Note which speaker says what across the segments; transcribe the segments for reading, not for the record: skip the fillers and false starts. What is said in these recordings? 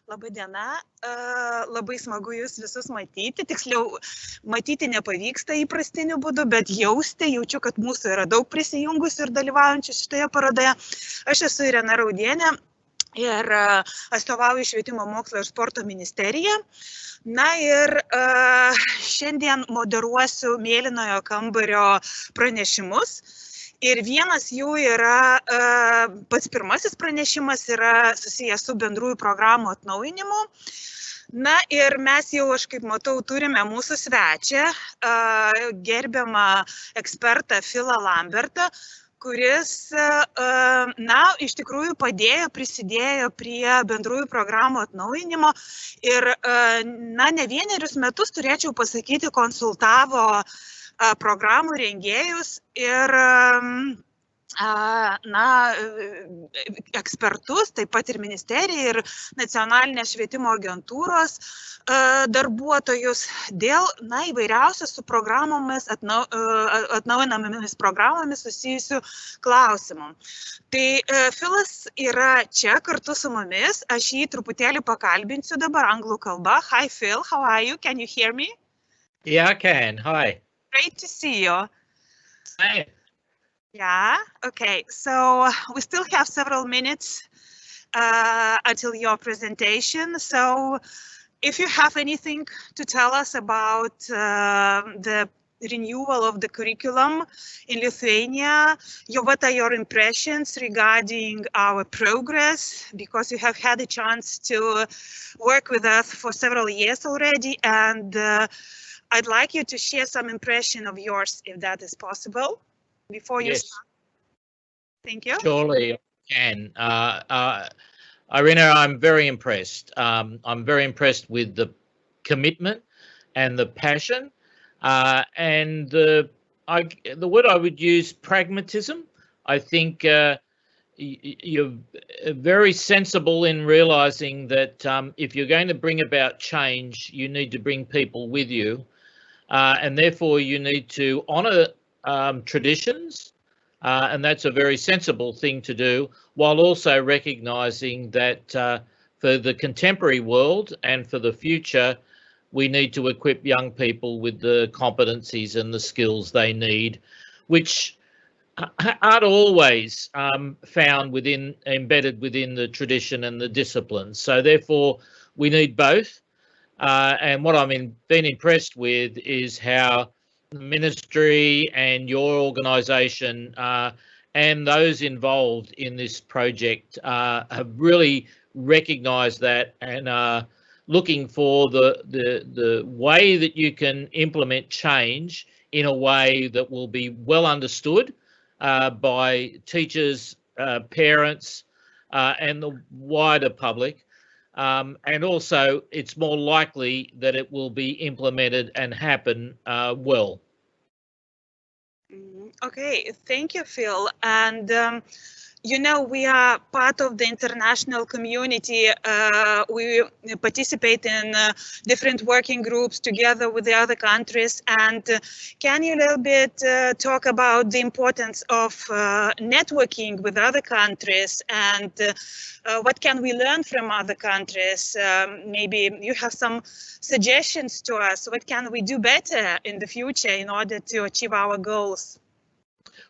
Speaker 1: Labadiena, labai smagu jūs visus matyti, tiksliau matyti nepavyksta įprastiniu būdu, bet jaučiu, kad mūsų yra daug prisijungusių ir dalyvaujančių šitoje parodoje. Aš esu Irena Raudienė ir atstovauju Švietimo, mokslo ir sporto ministeriją. Na ir šiandien moderuosiu mėlynojo kambario pranešimus. Ir vienas jų yra, pats pirmasis pranešimas yra susijęs su bendrųjų programų atnaujinimu. Na ir mes jau, aš kaip matau, turime mūsų svečią, gerbiamą ekspertą Philą Lambertą, kuris, iš tikrųjų prisidėjo prie bendrųjų programų atnaujinimo ir, ne vienerius metus, turėčiau pasakyti, konsultavo programų rengėjus ir ekspertus, taip pat ir ministerija ir nacionalinės švietimo agentūros darbuotojus dėl įvairiausių su programomis, atnaujinamomis programomis susijusių klausimų. Tai Philas yra čia kartu su mumis, aš jį truputėlį pakalbinsiu dabar anglų kalba. Hi Phil, how are you? Can you hear me?
Speaker 2: Yeah, I can. Hi.
Speaker 1: Great to see you.
Speaker 2: Hi.
Speaker 1: Yeah, okay. So we still have several minutes until your presentation. So if you have anything to tell us about the renewal of the curriculum in Lithuania, what are your impressions regarding our progress? Because you have had a chance to work with us for several years already, and I'd like you to share some impression of yours, if that is possible, before you start. Thank you.
Speaker 2: Surely I can. Irina, I'm very impressed. I'm very impressed with the commitment and the passion, and the word I would use, pragmatism. I think you're very sensible in realizing that if you're going to bring about change, you need to bring people with you. And therefore you need to honour traditions, and that's a very sensible thing to do, while also recognising that for the contemporary world and for the future, we need to equip young people with the competencies and the skills they need, which aren't always found embedded within the tradition and the disciplines. So therefore we need both. And what I've been impressed with is how the ministry and your organisation and those involved in this project have really recognised that and are looking for the way that you can implement change in a way that will be well understood by teachers, parents, and the wider public. And also, it's more likely that it will be implemented and happen well.
Speaker 1: Okay, thank you, Phil. And we are part of the international community. We participate in different working groups together with the other countries. And can you a little bit talk about the importance of networking with other countries and what can we learn from other countries? Maybe you have some suggestions to us. What can we do better in the future in order to achieve our goals?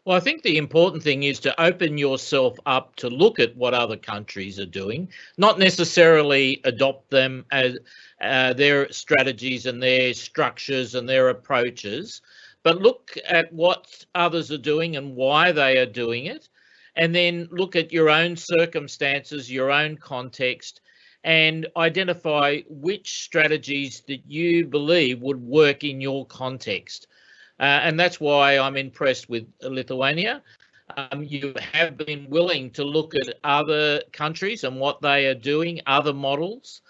Speaker 2: Well, I think the important thing is to open yourself up to look at what other countries are doing, not necessarily adopt them as their strategies and their structures and their approaches, but look at what others are doing and why they are doing it, and then look at your own circumstances, your own context, and identify which strategies that you believe would work in your context. And that's why I'm impressed with Lithuania. You have been willing to look at other countries and what they are doing, other models,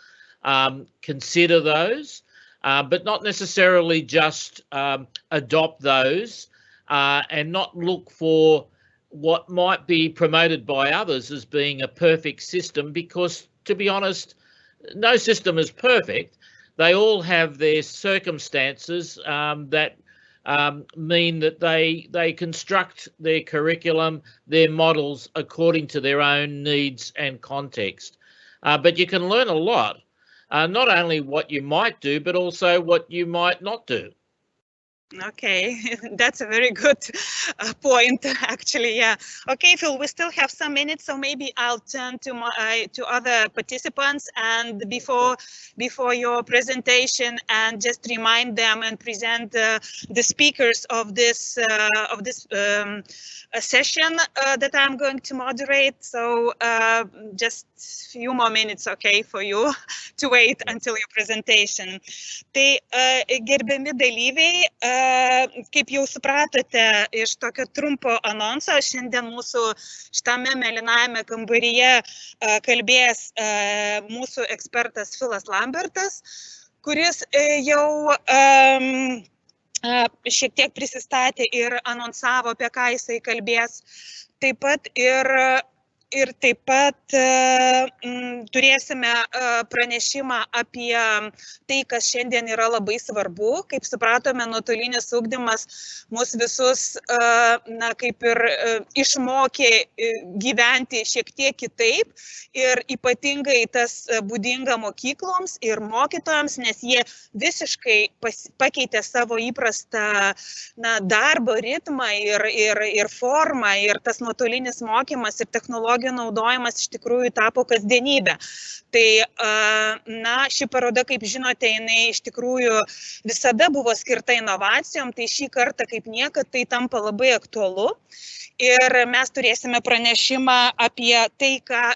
Speaker 2: consider those, but not necessarily just adopt those and not look for what might be promoted by others as being a perfect system, because, to be honest, no system is perfect. They all have their circumstances that mean that they construct their curriculum, their models according to their own needs and context. but you can learn a lot, not only what you might do, but also what you might not do.
Speaker 1: Okay, that's a very good point, actually. Yeah. Okay, Phil, we still have some minutes, so maybe I'll turn to to other participants and before your presentation, and just remind them and present the speakers of this session that I'm going to moderate. So just a few more minutes, okay, for you to wait until your presentation. Tai gerbiami dalyviai, kaip jau supratote iš tokio trumpo anonso, šiandien mūsų šitame mėlynajame kambaryje kalbės mūsų ekspertas Philas Lambertas, kuris jau šiek tiek prisistatė ir anonsavo, apie ką jisai kalbės. Taip pat turėsime pranešimą apie tai, kas šiandien yra labai svarbu. Kaip supratome, nuotolinis ugdymas mus visus kaip ir išmokė gyventi šiek tiek kitaip ir ypatingai tas būdinga mokykloms ir mokytojams, nes jie visiškai pakeitė savo įprastą darbo ritmą ir formą, ir tas nuotolinis mokymas ir technologijų naudojimas iš tikrųjų tapo kasdienybė. Tai ši paroda, kaip žinote, jinai iš tikrųjų visada buvo skirta inovacijom, tai šį kartą kaip niekad tai tampa labai aktualu. Ir mes turėsime pranešimą apie tai, ką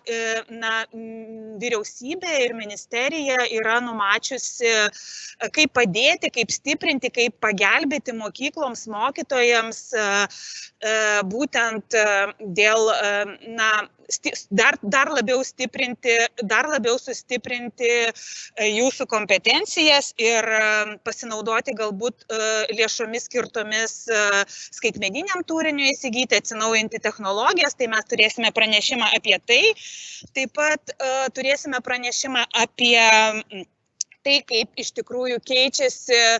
Speaker 1: vyriausybė ir ministerija yra numačiusi, kaip padėti, kaip stiprinti, kaip pagelbėti mokykloms, mokytojams, būtent dėl dar labiau sustiprinti jūsų kompetencijas ir pasinaudoti galbūt lėšomis skirtomis skaitmeniniam turiniui įsigyti, atsinaujinti technologijas. Tai mes turėsime pranešimą apie tai. Taip pat turėsime pranešimą apie tai, kaip iš tikrųjų keičiasi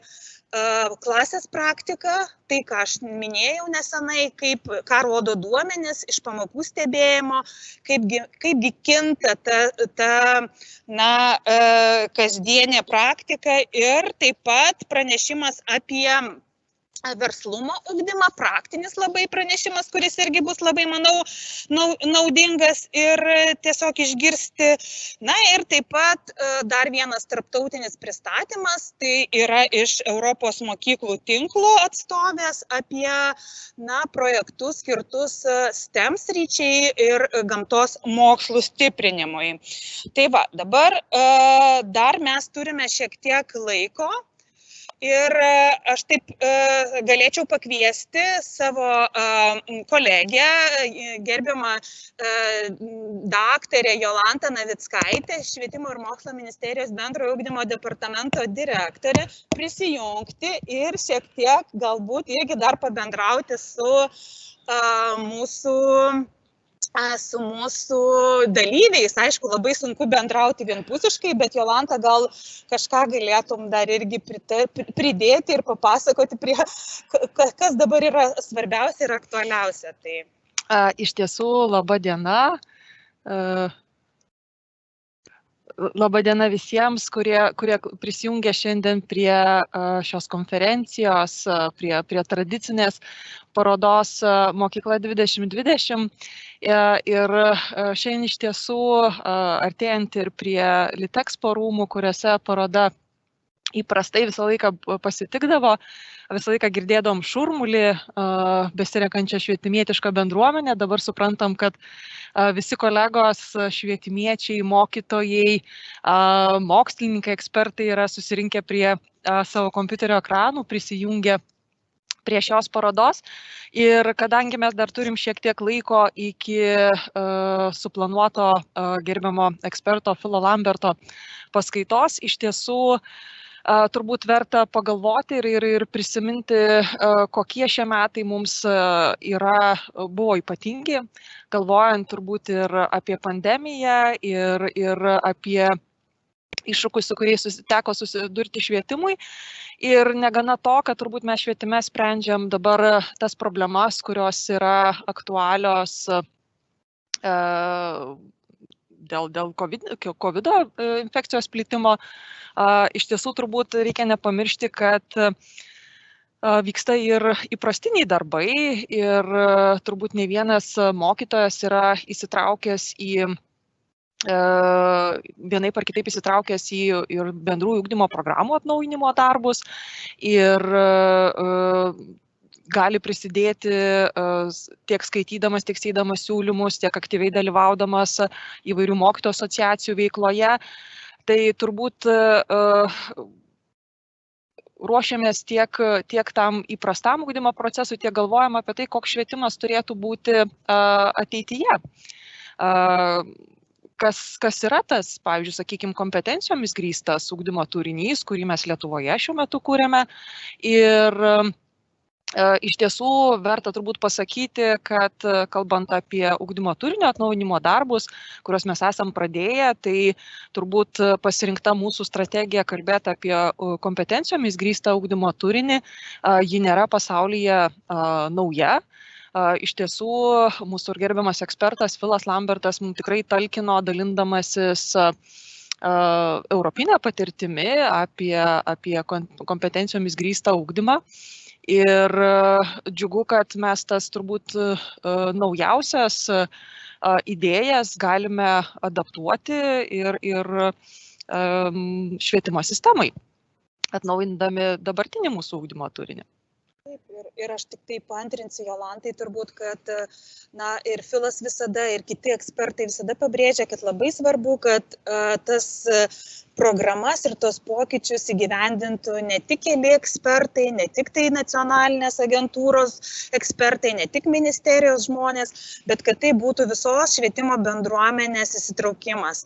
Speaker 1: klasės praktika, tai, ką aš minėjau nesenai, ką rodo duomenys iš pamokų stebėjimo, kaipgi kinta ta kasdienė praktika, ir taip pat pranešimas apie verslumo ugdymą, praktinis labai pranešimas, kuris irgi bus labai, manau, naudingas ir tiesiog išgirsti. Ir taip pat dar vienas tarptautinis pristatymas, tai yra iš Europos mokyklų tinklo atstovės apie projektus skirtus STEM sričiai ir gamtos mokslų stiprinimui. Tai va, dabar dar mes turime šiek tiek laiko. Ir aš taip galėčiau pakviesti savo kolegę, gerbiamą daktarę Jolantą Navickaitę, Švietimo ir mokslo ministerijos bendrojo ugdymo departamento direktorę, prisijungti ir šiek tiek galbūt irgi dar pabendrauti su mūsų dalyviais. Aišku, labai sunku bendrauti vienpusiškai, bet Jolanta, gal kažką galėtum dar irgi pridėti ir papasakoti, kas dabar yra svarbiausia ir aktualiausia.
Speaker 3: Iš tiesų, laba diena. Labą dieną visiems, kurie prisijungia šiandien prie šios konferencijos, prie tradicinės parodos Mokykla 2020. Ir šiandien iš tiesų artėjant ir prie Litexpo rūmų, kuriuose paroda įprastai visą laiką pasitikdavo, visą laiką girdėdom šurmulį, besirenkančią švietimietišką bendruomenę. Dabar suprantam, kad visi kolegos, švietimiečiai, mokytojai, mokslininkai, ekspertai yra susirinkę prie savo kompiuterio ekranų, prisijungę prie šios parodos. Ir kadangi mes dar turim šiek tiek laiko iki suplanuoto gerbiamo eksperto Philo Lamberto paskaitos, iš tiesų turbūt verta pagalvoti ir prisiminti, kokie šie metai mums buvo ypatingi, galvojant turbūt ir apie pandemiją, ir apie iššūkius, su kuriais teko susidurti švietimui. Ir negana to, kad turbūt mes švietime sprendžiam dabar tas problemas, kurios yra aktualios dėl COVID infekcijos plitimo. Iš tiesų turbūt reikia nepamiršti, kad vyksta ir įprastiniai darbai ir turbūt ne vienas mokytojas yra įsitraukęs vienaip ar kitaip įsitraukęs į ir bendrųjų ugdymo programų atnaujinimo darbus ir gali prisidėti tiek skaitydamas, tiek seidamas siūlymus, tiek aktyviai dalyvaudamas įvairių mokytojų asociacijų veikloje. Tai turbūt ruošiamės tiek tam įprastam ugdymo procesui, tiek galvojam apie tai, koks švietimas turėtų būti ateityje. Kas yra tas, pavyzdžiui, sakykime, kompetencijomis grįstas ugdymo turinys, kurį mes Lietuvoje šiuo metu kūrėme. Ir iš tiesų verta turbūt pasakyti, kad kalbant apie ugdymo turinio atnaujinimo darbus, kuriuos mes esam pradėję, tai turbūt pasirinkta mūsų strategija kalbėti apie kompetencijomis grįstą ugdymo turinį, ji nėra pasaulyje nauja. Iš tiesų, mūsų ir gerbiamas ekspertas Philas Lambertas mums tikrai talkino dalindamasis europinę patirtimi apie kompetencijomis grįstą ugdymą. Ir džiugu, kad mes tas turbūt naujausias idėjas galime adaptuoti ir švietimo sistemai, atnaujindami dabartinį mūsų ugdymo turinį.
Speaker 1: Ir aš tik taip paantrinsiu Jolantai turbūt, kad ir Philas visada, ir kiti ekspertai visada pabrėžia, kad labai svarbu, kad tas programas ir tos pokyčius įgyvendintų ne tik keli ekspertai, ne tik tai nacionalinės agentūros ekspertai, ne tik ministerijos žmonės, bet kad tai būtų visos švietimo bendruomenės įsitraukimas.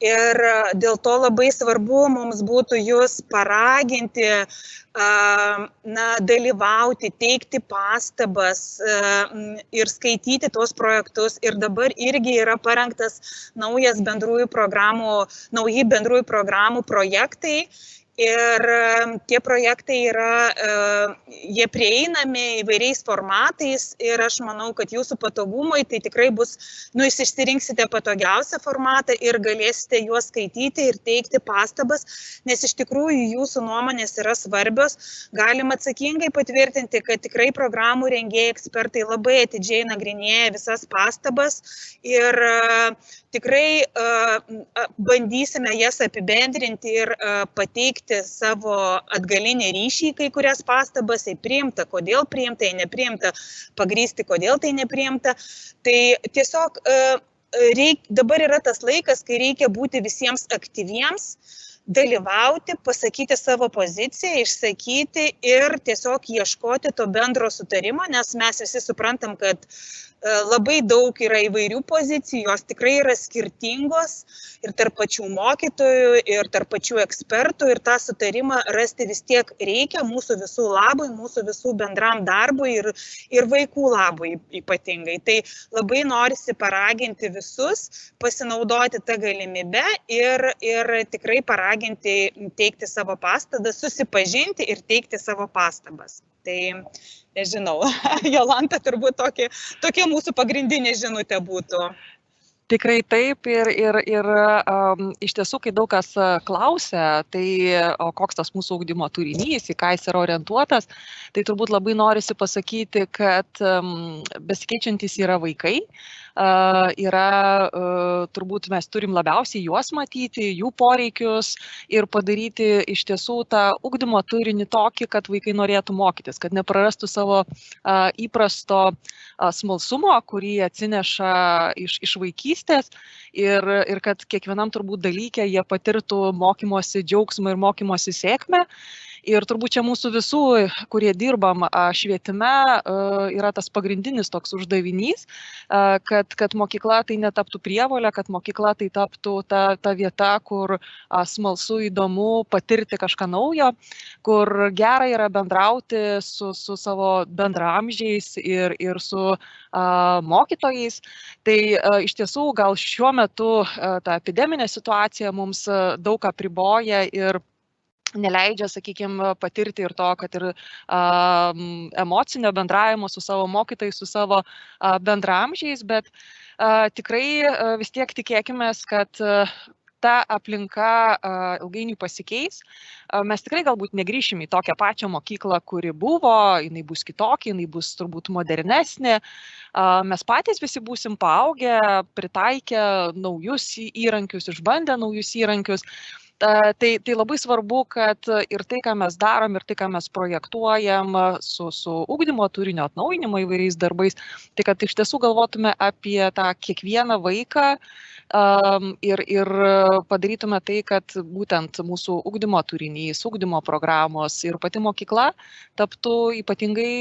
Speaker 1: Ir dėl to labai svarbu mums būtų jūs paraginti dalyvauti, teikti pastabas ir skaityti tuos projektus. Ir dabar irgi yra parengtas nauji bendrųjų programų projektai. Ir tie projektai jie prieinami įvairiais formatais ir aš manau, kad jūsų patogumui tai tikrai bus, jūs išsirinksite patogiausią formatą ir galėsite juos skaityti ir teikti pastabas, nes iš tikrųjų jūsų nuomonės yra svarbios. Galim atsakingai patvirtinti, kad tikrai programų rengėjai ekspertai labai atidžiai nagrinėja visas pastabas ir tikrai bandysime jas apibendrinti ir pateikti savo atgalinį ryšį, kai kurias pastabas, priimta, kodėl priimta, nepriimta, pagrįsti, kodėl tai nepriimta. Tai tiesiog dabar yra tas laikas, kai reikia būti visiems aktyviems, dalyvauti, pasakyti savo poziciją, išsakyti ir tiesiog ieškoti to bendro sutarimo, nes mes visi suprantam, kad labai daug yra įvairių pozicijų, jos tikrai yra skirtingos ir tarp pačių mokytojų, ir tarp pačių ekspertų, ir tą sutarimą rasti vis tiek reikia mūsų visų labui, mūsų visų bendram darbui ir vaikų labui ypatingai. Tai labai norisi paraginti visus, pasinaudoti tą galimybę ir tikrai paraginti teikti savo pastabas, susipažinti ir teikti savo pastabas. Tai nežinau, Jolanta turbūt tokia mūsų pagrindinė žinutė būtų.
Speaker 3: Tikrai taip ir iš tiesų, kai daug kas klausia, tai koks tas mūsų ugdymo turinys, į ką jis yra orientuotas, tai turbūt labai norisi pasakyti, kad besikeičiantys yra vaikai, turbūt mes turim labiausiai juos matyti, jų poreikius ir padaryti iš tiesų tą ugdymo turinį tokį, kad vaikai norėtų mokytis, kad neprarastų savo įprasto smalsumo, kurį atsineša iš vaikystės ir kad kiekvienam turbūt dalyke jie patirtų mokymosi džiaugsmą ir mokymosi sėkmę. Ir turbūt čia mūsų visų, kurie dirbam švietime, yra tas pagrindinis toks uždavinys, kad mokykla tai netaptų prievolė, kad mokykla tai taptų ta vieta, kur smalsu, įdomu patirti kažką naujo, kur gera yra bendrauti su savo bendraamžiais ir su mokytojais. Tai iš tiesų gal šiuo metu ta epideminė situacija mums daug apriboja ir neleidžia, sakykime, patirti ir to, kad ir emocinio bendravimo su savo mokytojais, su savo bendraamžiais, bet tikrai vis tiek tikėkime, kad ta aplinka ilgainiui pasikeis. Mes tikrai galbūt negrįšim į tokią pačią mokyklą, kuri buvo, jinai bus kitokia, jinai bus turbūt modernesnė. Mes patys visi būsim paaugę, pritaikę naujus įrankius, išbandę naujus įrankius. Tai labai svarbu, kad ir tai, ką mes darom, ir tai, ką mes projektuojam su ugdymo turinio atnaujinimo įvairiais darbais, tai kad iš tiesų galvotume apie tą kiekvieną vaiką ir padarytume tai, kad būtent mūsų ugdymo turinys, ugdymo programos ir pati mokykla taptų ypatingai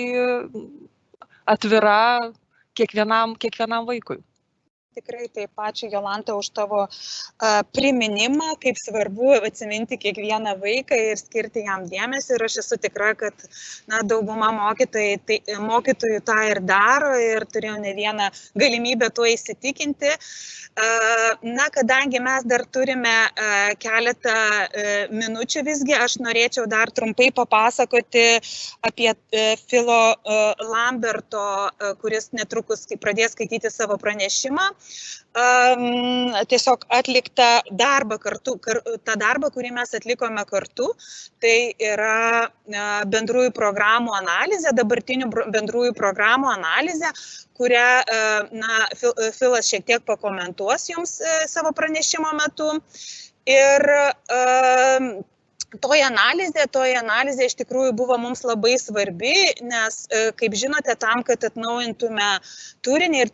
Speaker 3: atvira kiekvienam vaikui.
Speaker 1: Tikrai taip, ačiū Jolanta už tavo priminimą, kaip svarbu atsiminti kiekvieną vaiką ir skirti jam dėmesį. Ir aš esu tikra, kad dauguma mokytojų tą ir daro ir turėjau ne vieną galimybę tuo įsitikinti. Kadangi mes dar turime keletą minučių visgi, aš norėčiau dar trumpai papasakoti apie Philo Lamberto, kuris netrukus pradės skaityti savo pranešimą. Tiesiog atliktą darbą kartu, tą darbą, kurį mes atlikome kartu, tai yra bendrųjų programų analizė, dabartinių bendrųjų programų analizė, kurią Philas šiek tiek pakomentuos jums savo pranešimo metu. Ir toji analizė iš tikrųjų buvo mums labai svarbi, nes, kaip žinote, tam, kad atnaujintume turinį ir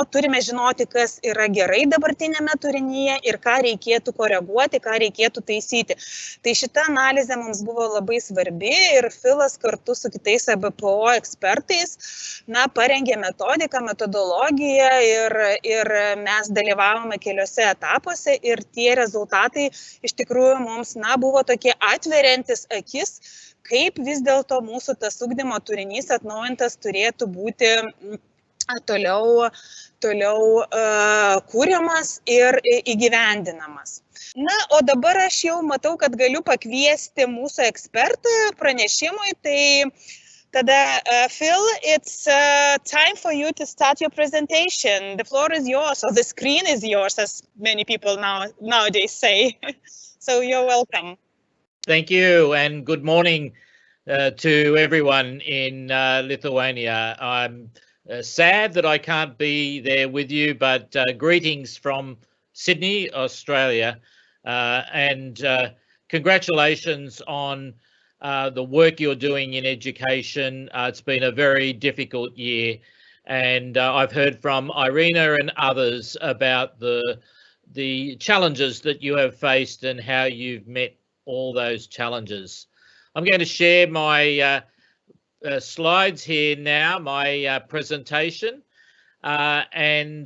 Speaker 1: turime žinoti, kas yra gerai dabartinėme turinyje ir ką reikėtų koreguoti, ką reikėtų taisyti. Tai šita analizė mums buvo labai svarbi ir Philas kartu su kitais ABPO ekspertais parengė metodiką, metodologiją ir mes dalyvavome keliose etapuose ir tie rezultatai iš tikrųjų mums buvo tokie atveriantis akis, kaip vis dėlto mūsų tas ugdymo turinys atnaujintas turėtų būti toliau kuriamas ir įgyvendinamas. O dabar aš jau matau, kad galiu pakviesti mūsų ekspertą pranešimui, tai tada, Phil, it's time for you to start your presentation. The floor is yours, or the screen is yours, as many people nowadays say. So you're welcome.
Speaker 2: Thank you, and good morning to everyone in Lithuania. I'm sad that I can't be there with you, but greetings from Sydney, Australia, and congratulations on the work you're doing in education. It's been a very difficult year, and I've heard from Irina and others about the challenges that you have faced and how you've met all those challenges. I'm going to share my slides here now, my presentation, and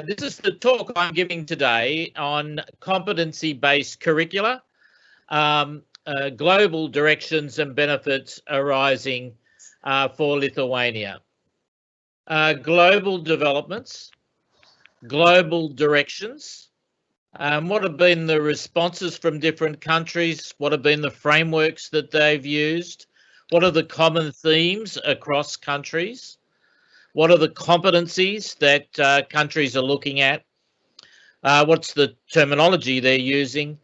Speaker 2: this is the talk I'm giving today on competency-based curricula, global directions and benefits arising for Lithuania. Global developments, global directions. What have been the responses from different countries? What have been the frameworks that they've used? What are the common themes across countries? What are the competencies that countries are looking at? What's the terminology they're using?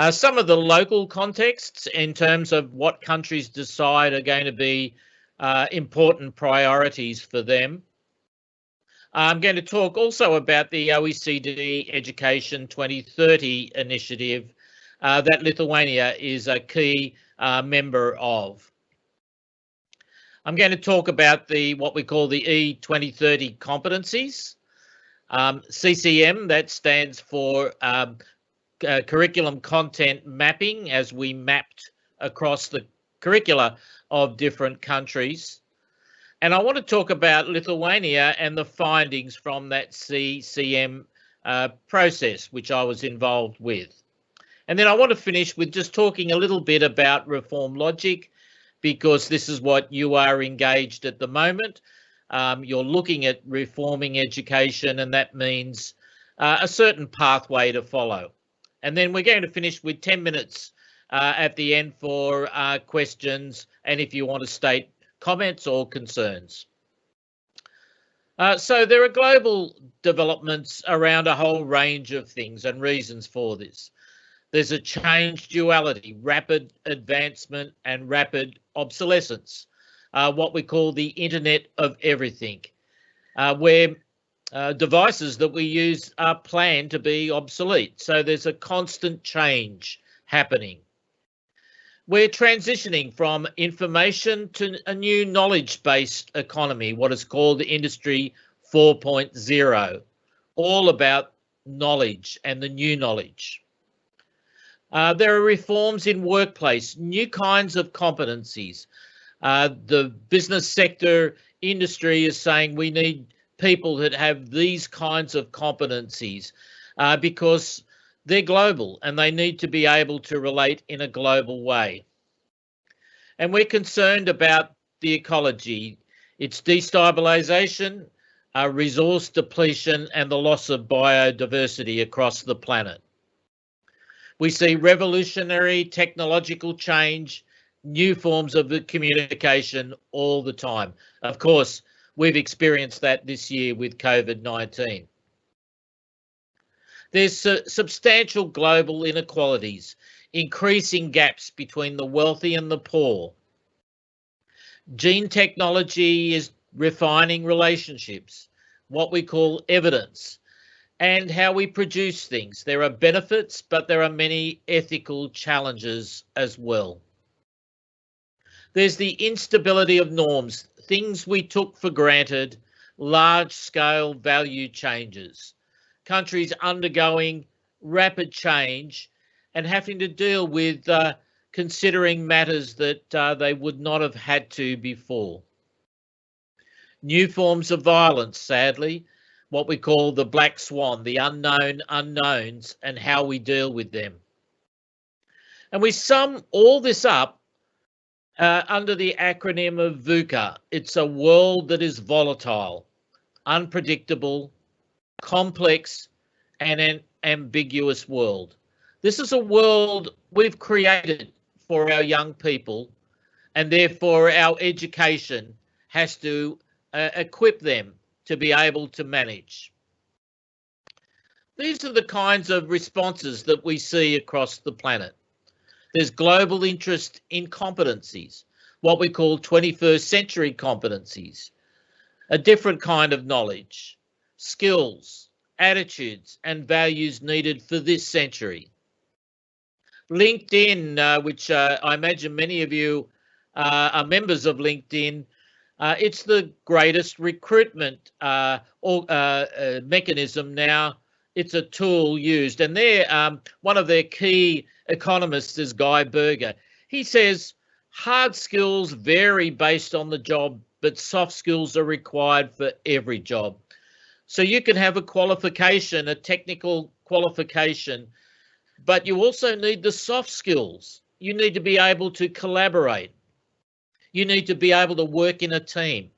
Speaker 2: Some of the local contexts in terms of what countries decide are going to be important priorities for them. I'm going to talk also about the OECD Education 2030 initiative that Lithuania is a key member of. I'm going to talk about what we call the E2030 competencies. CCM, that stands for curriculum content mapping, as we mapped across the curricula of different countries. And I want to talk about Lithuania and the findings from that CCM process, which I was involved with. And then I want to finish with just talking a little bit about reform logic, because this is what you are engaged at the moment. You're looking at reforming education, and that means a certain pathway to follow. And then we're going to finish with 10 minutes at the end for questions, and if you want to state comments or concerns. So there are global developments around a whole range of things and reasons for this. There's a change duality, rapid advancement and rapid obsolescence, what we call the Internet of Everything, where devices that we use are planned to be obsolete. So there's a constant change happening. We're transitioning from information to a new knowledge-based economy, what is called the Industry 4.0, all about knowledge and the new knowledge. There are reforms in workplace, new kinds of competencies. The business sector industry is saying we need people that have these kinds of competencies because they're global and they need to be able to relate in a global way. And we're concerned about the ecology, its destabilisation, resource depletion and the loss of biodiversity across the planet. We see revolutionary technological change, new forms of communication all the time. Of course, we've experienced that this year with COVID-19. There's substantial global inequalities, increasing gaps between the wealthy and the poor. Gene technology is refining relationships, what we call evidence, and how we produce things. There are benefits, but there are many ethical challenges as well. There's the instability of norms, things we took for granted, large-scale value changes, countries undergoing rapid change and having to deal with considering matters that they would not have had to before. New forms of violence, sadly, what we call the black swan, the unknown unknowns, and how we deal with them. And we sum all this up under the acronym of VUCA. It's a world that is volatile, unpredictable, complex, and an ambiguous world. This is a world we've created for our young people, and therefore our education has to equip them to be able to manage. These are the kinds of responses that we see across the planet. There's global interest in competencies, what we call 21st century competencies, a different kind of knowledge, skills, attitudes and values needed for this century. LinkedIn, which I imagine many of you are members of LinkedIn, it's the greatest recruitment mechanism now. It's a tool used, and one of their key economists is Guy Berger. He says hard skills vary based on the job, but soft skills are required for every job. So you can have a qualification, a technical qualification, but you also need the soft skills. You need to be able to collaborate. You need to be able to work in a team.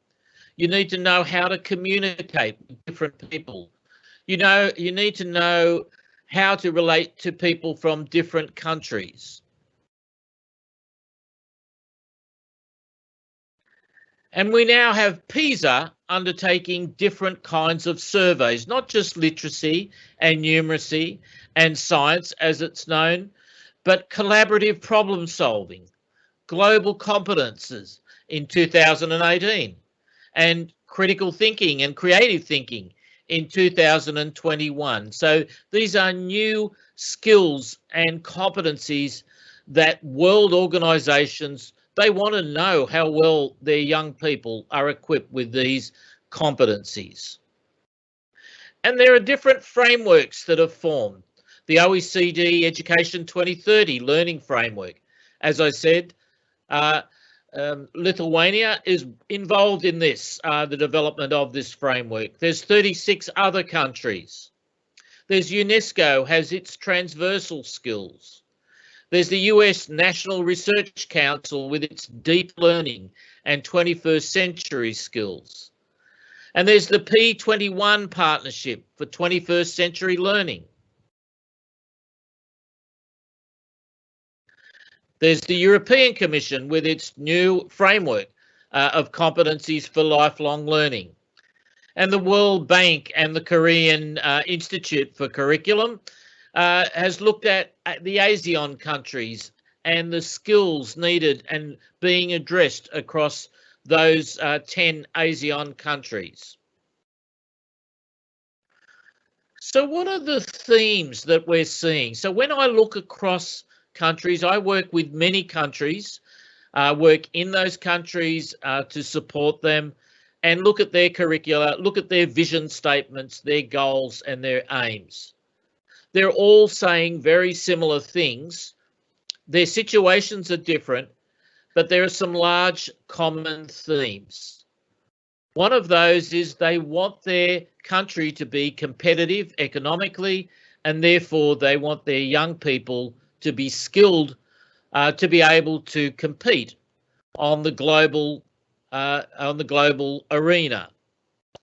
Speaker 2: You need to know how to communicate with different people. You need to know how to relate to people from different countries. And we now have PISA undertaking different kinds of surveys, not just literacy and numeracy and science as it's known, but collaborative problem solving, global competences in 2018, and critical thinking and creative thinking in 2021. So these are new skills and competencies that world organisations, they want to know how well their young people are equipped with these competencies. And there are different frameworks that have formed. The OECD Education 2030 Learning Framework. As I said, Lithuania is involved in this, the development of this framework. There's 36 other countries. There's UNESCO has its transversal skills. There's the US National Research Council with its deep learning and 21st century skills. And there's the P21 Partnership for 21st Century Learning. There's the European Commission with its new framework of competencies for lifelong learning. And the World Bank and the Korean Institute for Curriculum has looked at the ASEAN countries and the skills needed and being addressed across those 10 ASEAN countries. So what are the themes that we're seeing? So when I look across countries, I work with many countries, work in those countries to support them and look at their curricula, look at their vision statements, their goals and their aims. They're all saying very similar things. Their situations are different, but there are some large common themes. One of those is they want their country to be competitive economically, and therefore they want their young people to be skilled to be able to compete on the global arena.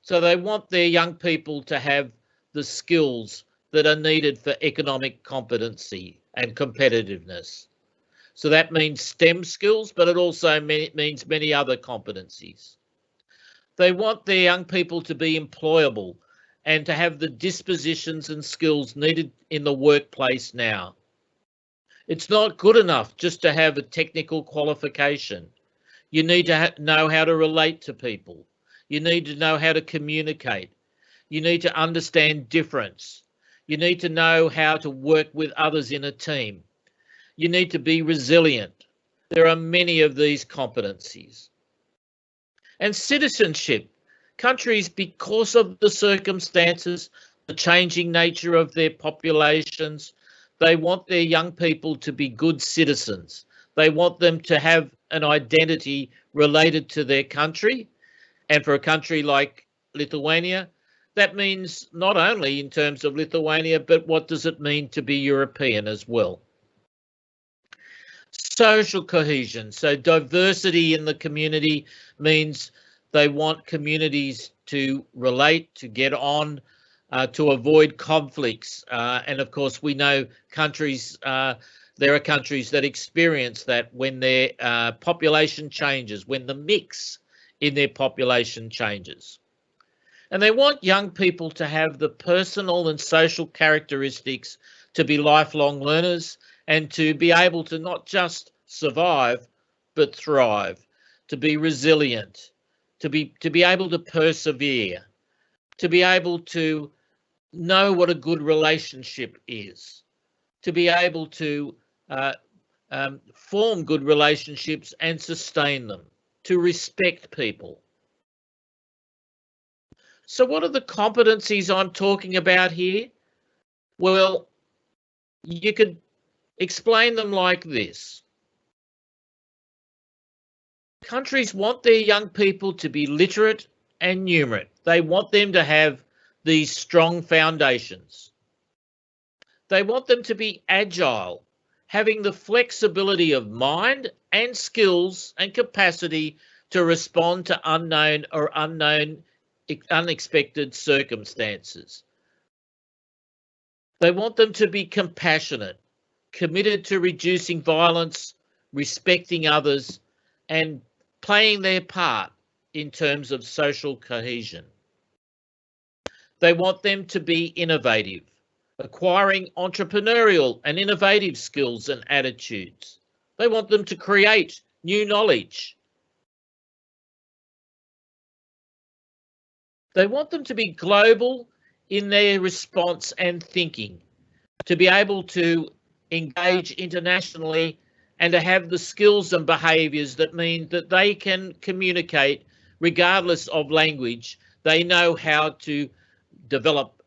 Speaker 2: So they want their young people to have the skills that are needed for economic competency and competitiveness. So that means STEM skills, but it also means many other competencies. They want their young people to be employable and to have the dispositions and skills needed in the workplace now. It's not good enough just to have a technical qualification. You need to know how to relate to people. You need to know how to communicate. You need to understand difference. You need to know how to work with others in a team. You need to be resilient. There are many of these competencies. And citizenship. Countries, because of the circumstances, the changing nature of their populations, they want their young people to be good citizens. They want them to have an identity related to their country. And for a country like Lithuania, that means not only in terms of Lithuania, but what does it mean to be European as well? Social cohesion. So diversity in the community means they want communities to relate, to get on, to avoid conflicts. And of course, we know countries, there are countries that experience that when their population changes, when the mix in their population changes. And they want young people to have the personal and social characteristics to be lifelong learners and to be able to not just survive, but thrive, to be resilient, to be able to persevere, to be able to know what a good relationship is, to be able to form good relationships and sustain them, to respect people. So what are the competencies I'm talking about here? Well, you could explain them like this. Countries want their young people to be literate and numerate. They want them to have these strong foundations. They want them to be agile, having the flexibility of mind and skills and capacity to respond to unknown or unexpected circumstances. They want them to be compassionate, committed to reducing violence, respecting others, and playing their part in terms of social cohesion. They want them to be innovative, acquiring entrepreneurial and innovative skills and attitudes. They want them to create new knowledge. They want them to be global in their response and thinking, to be able to engage internationally and to have the skills and behaviours that mean that they can communicate regardless of language. They know how to develop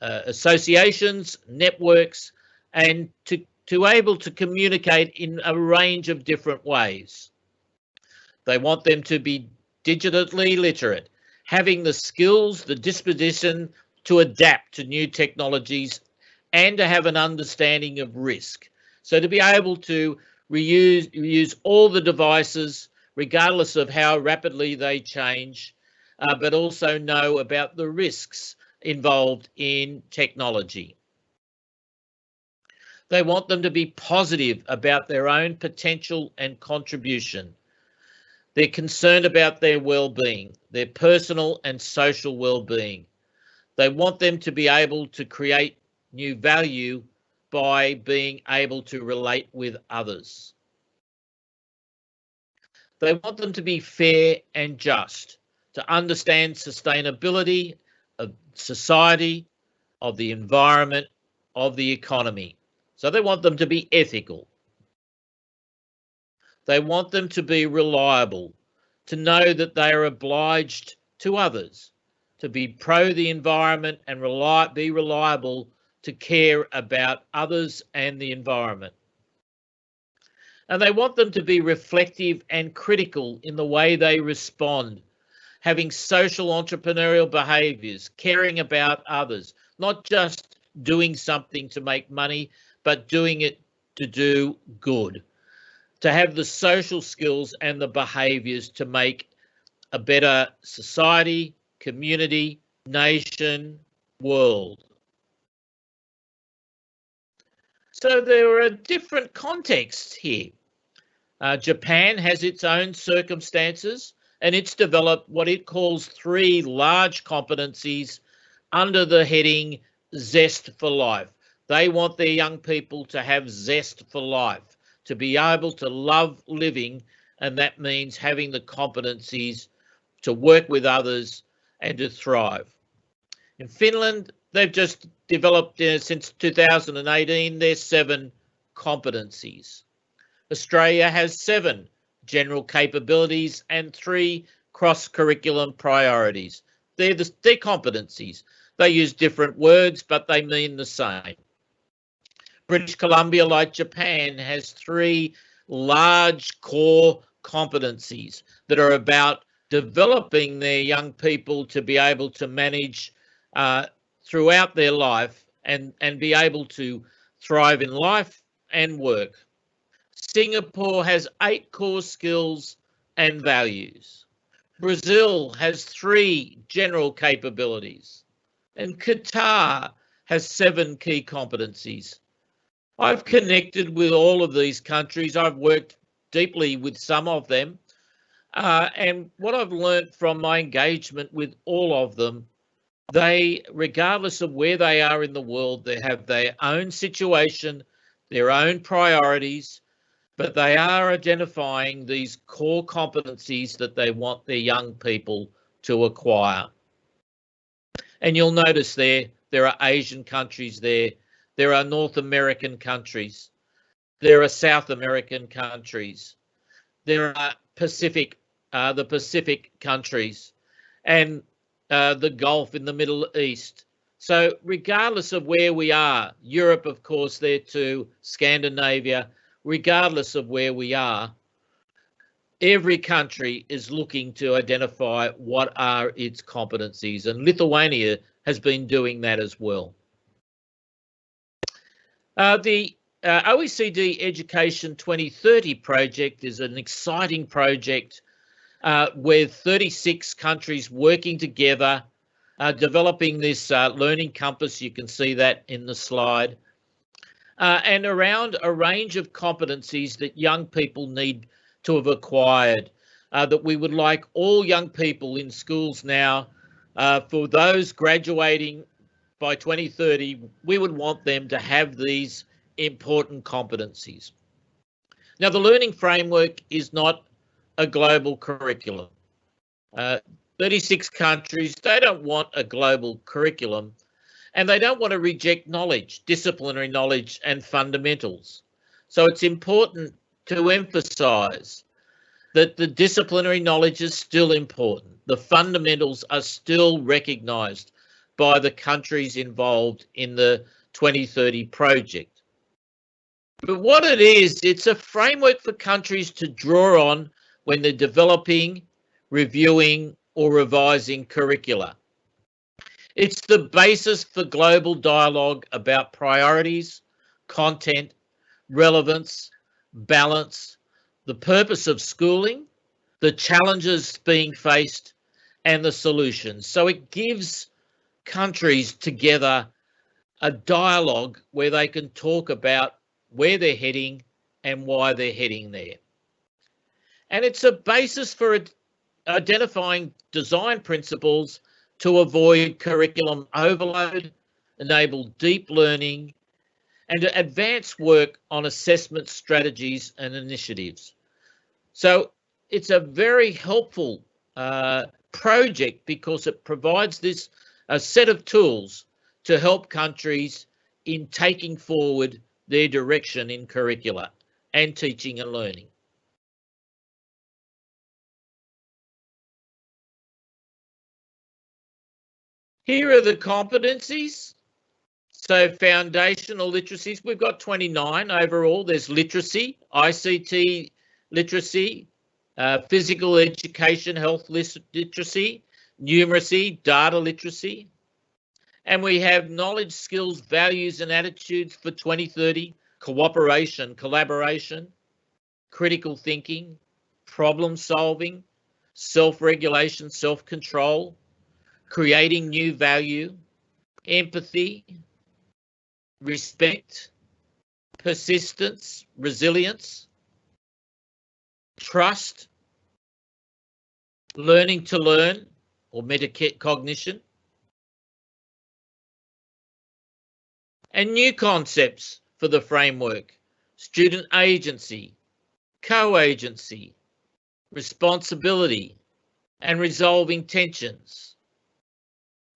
Speaker 2: associations, networks, and to able to communicate in a range of different ways. They want them to be digitally literate, having the skills, the disposition to adapt to new technologies and to have an understanding of risk. So to be able to reuse all the devices, regardless of how rapidly they change, but also know about the risks involved in technology. They want them to be positive about their own potential and contribution. They're concerned about their well-being. their personal and social well-being. They want them to be able to create new value by being able to relate with others. They want them to be fair and just, to understand sustainability of society, of the environment, of the economy. So they want them to be ethical. They want them to be reliable, to know that they are obliged to others, to be pro the environment and be reliable to care about others and the environment. And they want them to be reflective and critical in the way they respond, having social entrepreneurial behaviours, caring about others, not just doing something to make money, but doing it to do good, to have the social skills and the behaviours to make a better society, community, nation, world. So there are different contexts here. Japan has its own circumstances, and it's developed what it calls 3 large competencies under the heading Zest for Life. They want their young people to have zest for life, to be able to love living, and that means having the competencies to work with others and to thrive. In Finland, they've just developed since 2018 their 7 competencies. Australia has 7 general capabilities and 3 cross-curriculum priorities. They're competencies. They use different words, but they mean the same. British Columbia, like Japan, has 3 large core competencies that are about developing their young people to be able to manage throughout their life and be able to thrive in life and work. Singapore has 8 core skills and values. Brazil has 3 general capabilities. And Qatar has 7 key competencies. I've connected with all of these countries. I've worked deeply with some of them. And what I've learned from my engagement with all of them, they, regardless of where they are in the world, they have their own situation, their own priorities, but they are identifying these core competencies that they want their young people to acquire. And you'll notice there are Asian countries there, there are North American countries, there are South American countries, there are the Pacific countries, and the Gulf in the Middle East. So regardless of where we are, Europe, of course, there too, Scandinavia, regardless of where we are, every country is looking to identify what are its competencies, and Lithuania has been doing that as well. The OECD Education 2030 project is an exciting project with 36 countries working together, developing this learning compass. You can see that in the slide. And around a range of competencies that young people need to have acquired, that we would like all young people in schools now, for those graduating by 2030, we would want them to have these important competencies. Now, the learning framework is not a global curriculum. 36 countries, they don't want a global curriculum. And they don't want to reject knowledge, disciplinary knowledge and fundamentals. So it's important to emphasise that the disciplinary knowledge is still important. The fundamentals are still recognised by the countries involved in the 2030 project. But what it is, it's a framework for countries to draw on when they're developing, reviewing or revising curricula. It's the basis for global dialogue about priorities, content, relevance, balance, the purpose of schooling, the challenges being faced, and the solutions. So it gives countries together a dialogue where they can talk about where they're heading and why they're heading there. And it's a basis for identifying design principles to avoid curriculum overload, enable deep learning, and to advance work on assessment strategies and initiatives. So it's a very helpful project because it provides this a set of tools to help countries in taking forward their direction in curricula and teaching and learning. Here are the competencies. So foundational literacies, we've got 29 overall. There's literacy, ICT literacy, physical education, health literacy, numeracy, data literacy. And we have knowledge, skills, values and attitudes for 2030, cooperation, collaboration, critical thinking, problem solving, self-regulation, self-control, creating new value, empathy, respect, persistence, resilience, trust, learning to learn or metacognition, and new concepts for the framework: student agency, co-agency, responsibility, and resolving tensions.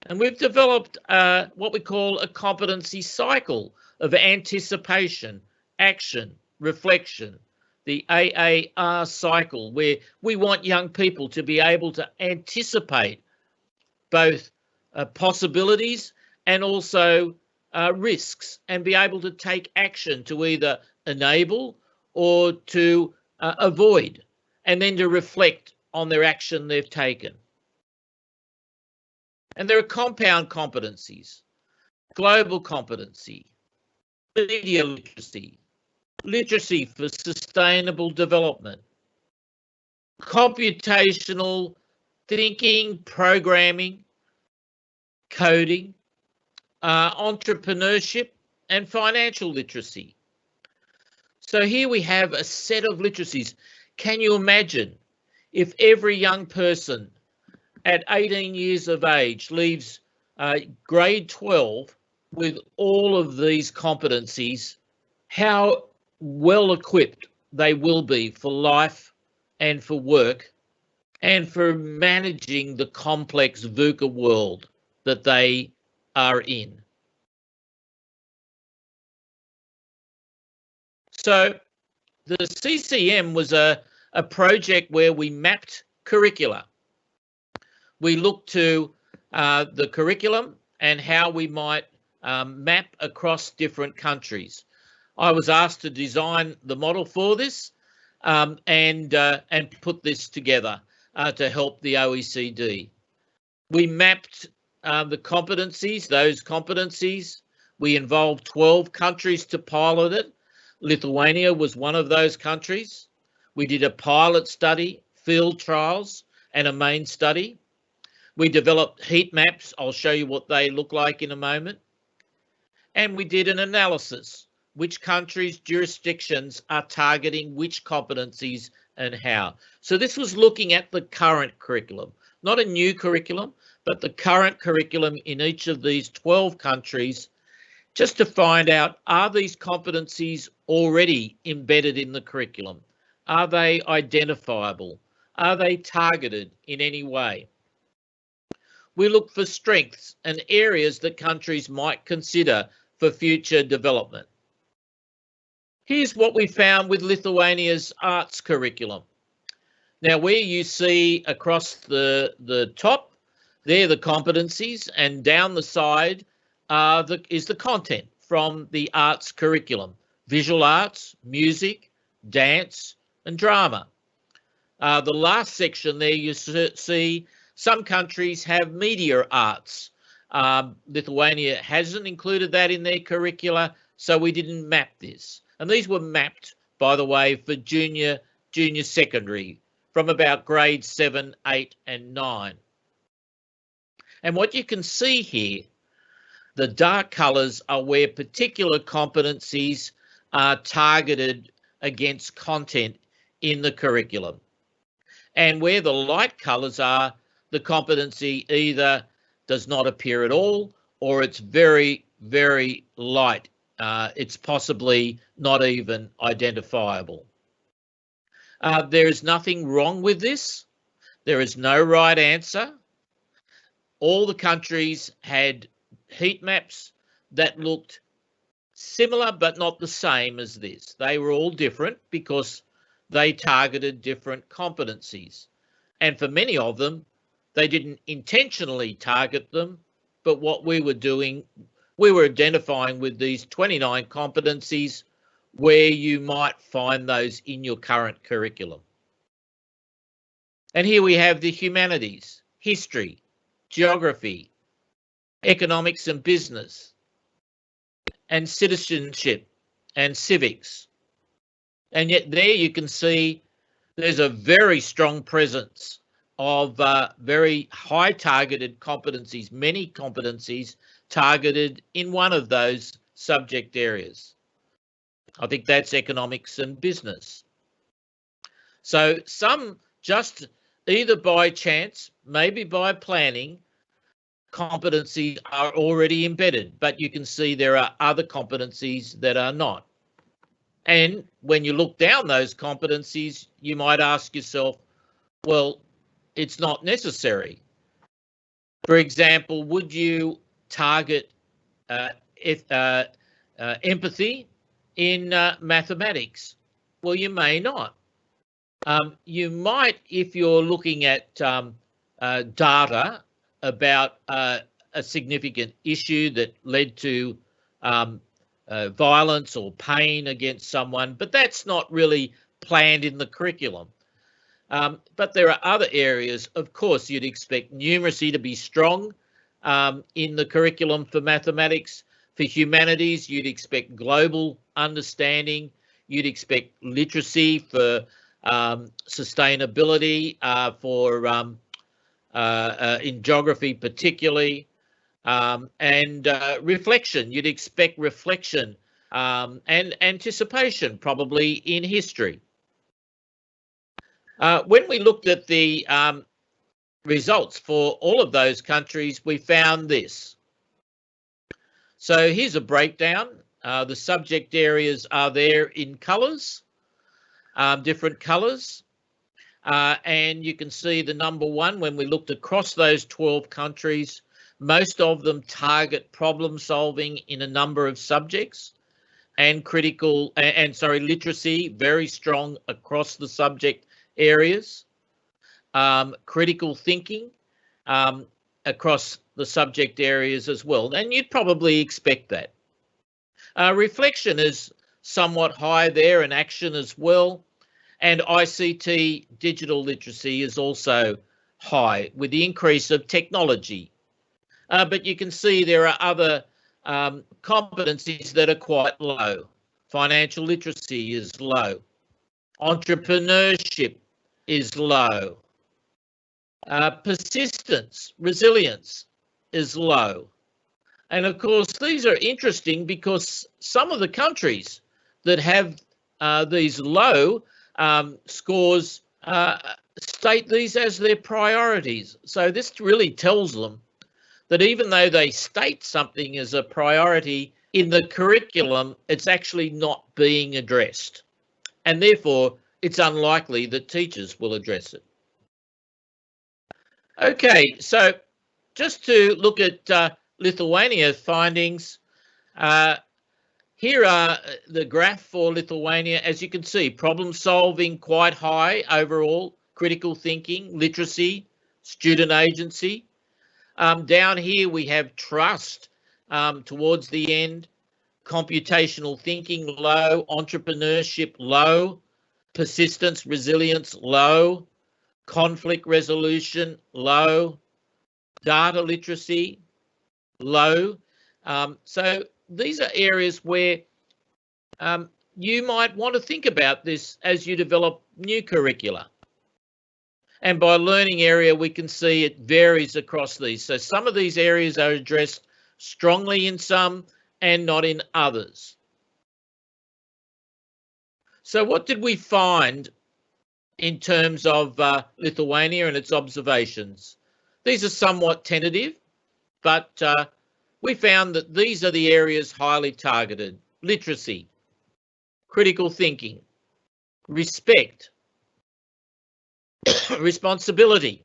Speaker 2: And we've developed what we call a competency cycle of anticipation, action, reflection, the AAR cycle, where we want young people to be able to anticipate both possibilities and also risks and be able to take action to either enable or to avoid, and then to reflect on their action they've taken. And there are compound competencies: global competency, media literacy, literacy for sustainable development, computational thinking, programming, coding, entrepreneurship, and financial literacy. So here we have a set of literacies. Can you imagine if every young person at 18 years of age leaves grade 12 with all of these competencies, how well equipped they will be for life and for work and for managing the complex VUCA world that they are in. So the CCM was a project where we mapped curricula. We looked to the curriculum and how we might map across different countries. I was asked to design the model for this and put this together to help the OECD. We mapped the competencies, those competencies. We involved 12 countries to pilot it. Lithuania was one of those countries. We did a pilot study, field trials, and a main study. We developed heat maps. I'll show you what they look like in a moment. And we did an analysis. Which countries, jurisdictions are targeting which competencies and how. So this was looking at the current curriculum, not a new curriculum, but the current curriculum in each of these 12 countries, just to find out, are these competencies already embedded in the curriculum? Are they identifiable? Are they targeted in any way? We look for strengths and areas that countries might consider for future development. Here's what we found with Lithuania's arts curriculum. Now, where you see across the top, they're the competencies, and down the side is the content from the arts curriculum: visual arts, music, dance, and drama. The last section there, you see some countries have media arts. Lithuania hasn't included that in their curricula, so we didn't map this. And these were mapped, by the way, for junior secondary from about grade 7, 8, and 9. And what you can see here, the dark colours are where particular competencies are targeted against content in the curriculum. And where the light colours are, the competency either does not appear at all, or it's very, very light. It's possibly not even identifiable. There is nothing wrong with this. There is no right answer. All the countries had heat maps that looked similar but not the same as this. They were all different because they targeted different competencies. And for many of them, they didn't intentionally target them, but what we were doing, we were identifying with these 29 competencies where you might find those in your current curriculum. And here we have the humanities, history, geography, economics and business, and citizenship and civics. And yet there you can see there's a very strong presence of very high targeted competencies, many competencies targeted in one of those subject areas. I think that's economics and business. So some just either by chance, maybe by planning, competencies are already embedded, but you can see there are other competencies that are not. And when you look down those competencies, you might ask yourself, well, it's not necessary. For example, would you target empathy in mathematics? Well, you may not. You might, if you're looking at data about a significant issue that led to violence or pain against someone, but that's not really planned in the curriculum. But there are other areas, of course, you'd expect numeracy to be strong in the curriculum for mathematics. For humanities, you'd expect global understanding. You'd expect literacy for sustainability, in geography particularly, and reflection. You'd expect reflection and anticipation probably in history. When we looked at the results for all of those countries, we found this. So here's a breakdown. The subject areas are there in colours, different colours. And you can see the number one, when we looked across those 12 countries, most of them target problem solving in a number of subjects, and literacy, very strong across the subject areas. Critical thinking across the subject areas as well, and you'd probably expect that. Reflection is somewhat high there, and action as well. And ICT, digital literacy, is also high with the increase of technology. But you can see there are other competencies that are quite low. Financial literacy is low. Entrepreneurship is low. Persistence, resilience is low. And of course, these are interesting because some of the countries that have these low scores state these as their priorities. So this really tells them that even though they state something as a priority in the curriculum, it's actually not being addressed. And therefore, it's unlikely that teachers will address it. Okay, so just to look at Lithuania's findings, here are the graph for Lithuania. As you can see, problem solving quite high overall, critical thinking, literacy, student agency. Down here we have trust towards the end, computational thinking low, entrepreneurship low, persistence, resilience low, conflict resolution low, data literacy low. So these are areas where you might want to think about this as you develop new curricula. And by learning area, we can see it varies across these. So some of these areas are addressed strongly in some and not in others. So what did we find in terms of Lithuania and its observations. These are somewhat tentative, but we found that these are the areas highly targeted: literacy, critical thinking, respect, responsibility.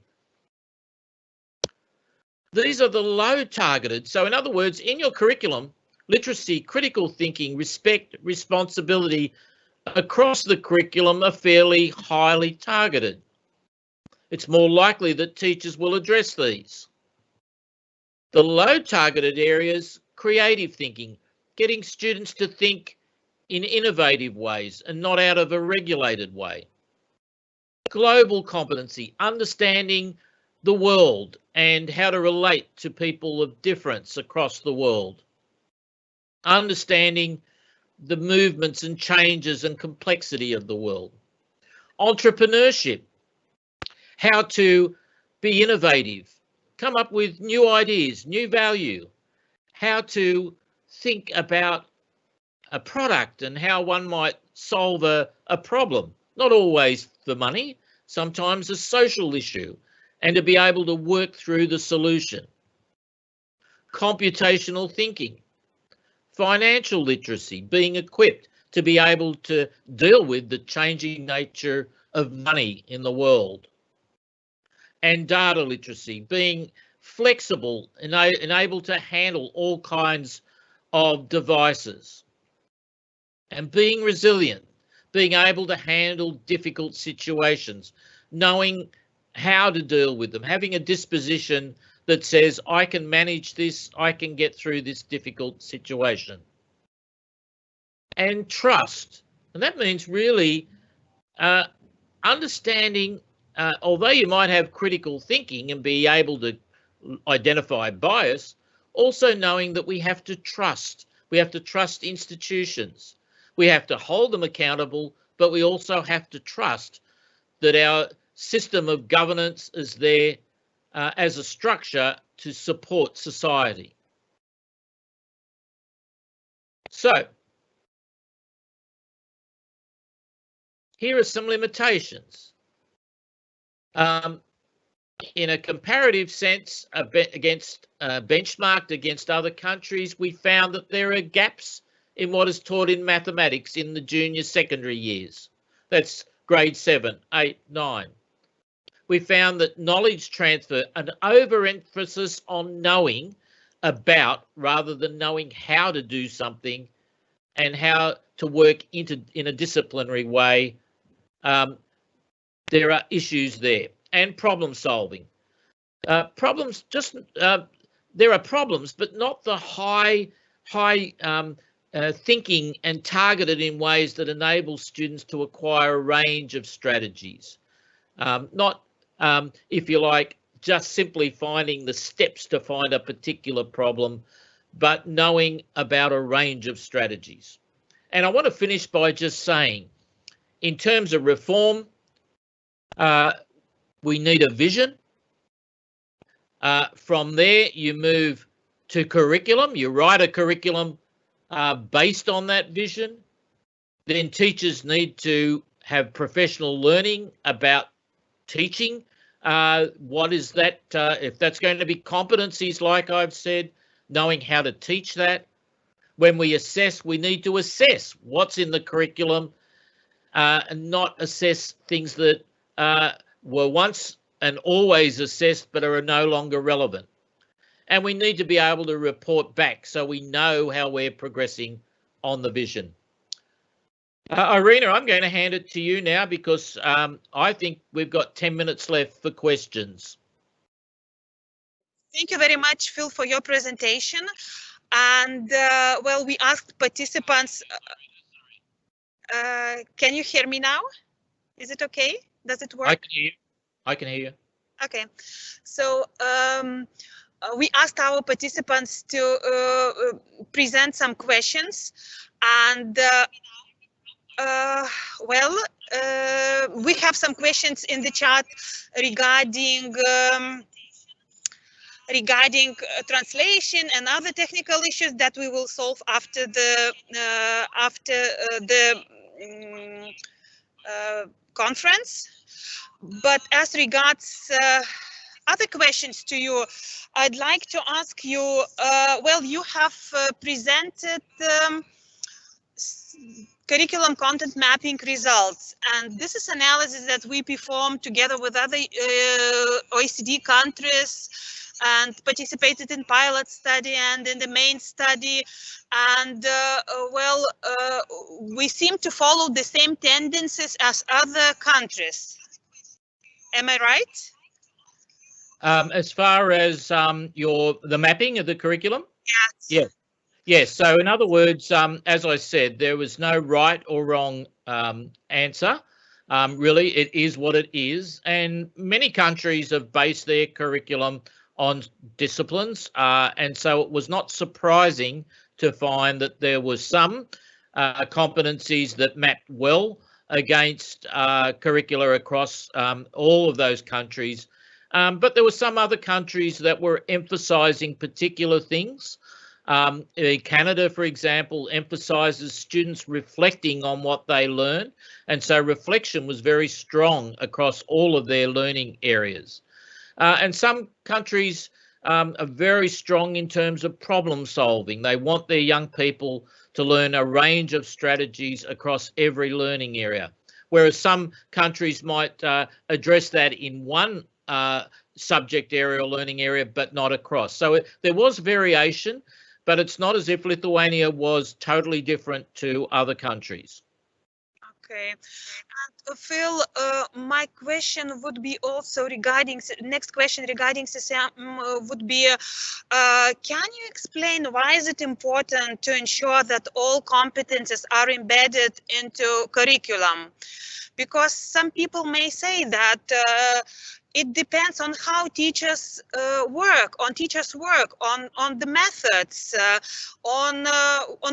Speaker 2: These are the low targeted. So in other words, in your curriculum, literacy, critical thinking, respect, responsibility across the curriculum are fairly highly targeted. It's more likely that teachers will address these. The low targeted areas, creative thinking, getting students to think in innovative ways and not out of a regulated way. Global competency, understanding the world and how to relate to people of difference across the world. Understanding the movements and changes and complexity of the world. Entrepreneurship, how to be innovative, come up with new ideas, new value, how to think about a product and how one might solve a problem, not always for money, sometimes a social issue, and to be able to work through the solution. Computational thinking, financial literacy, being equipped to be able to deal with the changing nature of money in the world. And data literacy, being flexible and able to handle all kinds of devices. And being resilient, being able to handle difficult situations, knowing how to deal with them, having a disposition that says, I can manage this, I can get through this difficult situation. And trust, and that means really understanding, although you might have critical thinking and be able to identify bias, also knowing that we have to trust. We have to trust institutions. We have to hold them accountable, but we also have to trust that our system of governance is there as a structure to support society. So, here are some limitations. In a comparative sense, benchmarked against other countries, we found that there are gaps in what is taught in mathematics in the junior secondary years. That's grade 7, 8, 9. We found that knowledge transfer, an overemphasis on knowing about rather than knowing how to do something and how to work in a disciplinary way, there are issues there. And problem solving. There are problems, but not the high thinking and targeted in ways that enable students to acquire a range of strategies. Not, if you like, just simply finding the steps to find a particular problem, but knowing about a range of strategies. And I want to finish by just saying, in terms of reform, we need a vision. From there, you move to curriculum. You write a curriculum based on that vision. Then teachers need to have professional learning about teaching. What is that? If that's going to be competencies, like I've said, knowing how to teach that. When we assess, we need to assess what's in the curriculum and not assess things that were once and always assessed but are no longer relevant. And we need to be able to report back so we know how we're progressing on the vision. Irina, I'm going to hand it to you now because I think we've got 10 minutes left for questions.
Speaker 1: Thank you very much, Phil, for your presentation. And well, we asked participants, can you hear me now? Is it okay? Does it work?
Speaker 2: I can hear you. I can hear you.
Speaker 1: Okay, so we asked our participants to present some questions, and well, we have some questions in the chat regarding translation and other technical issues that we will solve after the conference. But as regards other questions to you, I'd like to ask you, well, you have presented curriculum content mapping results, and this is analysis that we performed together with other OECD countries and participated in pilot study and in the main study, and well, we seem to follow the same tendencies as other countries. Am I right?
Speaker 2: As far as the mapping of the curriculum?
Speaker 1: Yes.
Speaker 2: Yeah. Yes. So in other words, as I said, there was no right or wrong answer. Really, it is what it is. And many countries have based their curriculum on disciplines. And so it was not surprising to find that there was some competencies that mapped well against curricula across all of those countries. But there were some other countries that were emphasizing particular things. Canada, for example, emphasizes students reflecting on what they learn. And so reflection was very strong across all of their learning areas. And some countries are very strong in terms of problem solving. They want their young people to learn a range of strategies across every learning area, whereas some countries might address that in one subject area or learning area, but not across. So there was variation, but it's not as if Lithuania was totally different to other countries.
Speaker 1: Okay. And Phil, my question would be also regarding, next question regarding CCM would be, can you explain why is it important to ensure that all competences are embedded into curriculum? Because some people may say that it depends on how teachers work, on the methods, on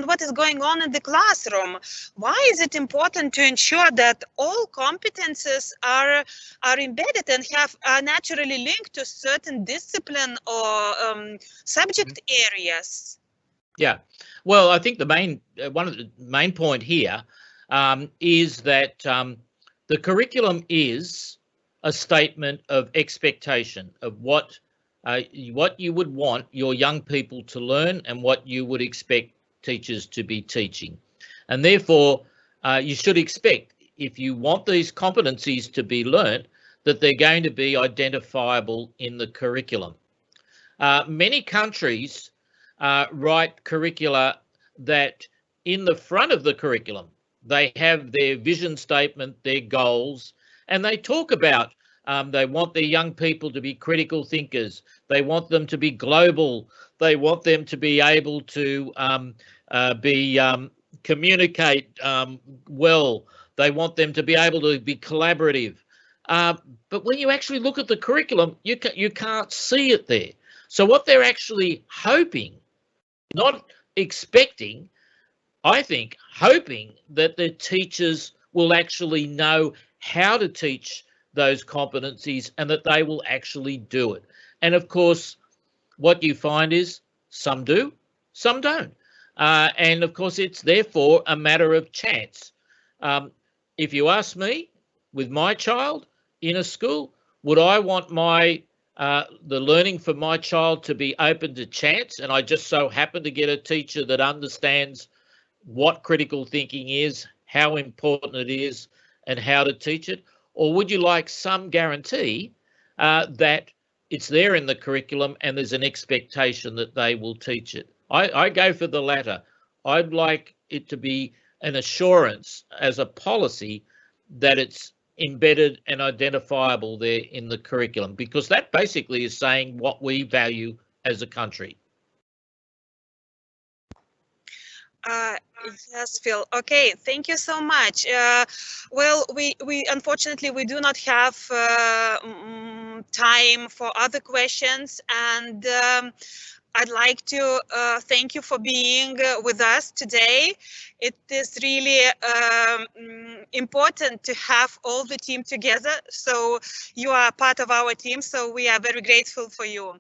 Speaker 1: what is going on in the classroom. Why is it important to ensure that all competences are embedded and are naturally linked to certain discipline or subject areas?
Speaker 2: Yeah, well, I think one of the main point here is that the curriculum is a statement of expectation of what you would want your young people to learn and what you would expect teachers to be teaching. And therefore, you should expect, if you want these competencies to be learnt, that they're going to be identifiable in the curriculum. Many countries write curricula that in the front of the curriculum, they have their vision statement, their goals, and they talk about they want their young people to be critical thinkers. They want them to be global. They want them to be able to communicate well. They want them to be able to be collaborative. But when you actually look at the curriculum, you can't see it there. So what they're actually hoping, not expecting, I think, hoping that the teachers will actually know how to teach those competencies and that they will actually do it. And of course, what you find is some do, some don't. And of course, it's therefore a matter of chance. If you ask me, with my child in a school, would I want the learning for my child to be open to chance? And I just so happen to get a teacher that understands what critical thinking is, how important it is, and how to teach it? Or would you like some guarantee that it's there in the curriculum and there's an expectation that they will teach it? I go for the latter. I'd like it to be an assurance as a policy that it's embedded and identifiable there in the curriculum, because that basically is saying what we value as a country.
Speaker 1: Yes, Phil. Okay, thank you so much. Well, we unfortunately we do not have time for other questions, and I'd like to thank you for being with us today. It is really important to have all the team together. So you are part of our team. So we are very grateful for you.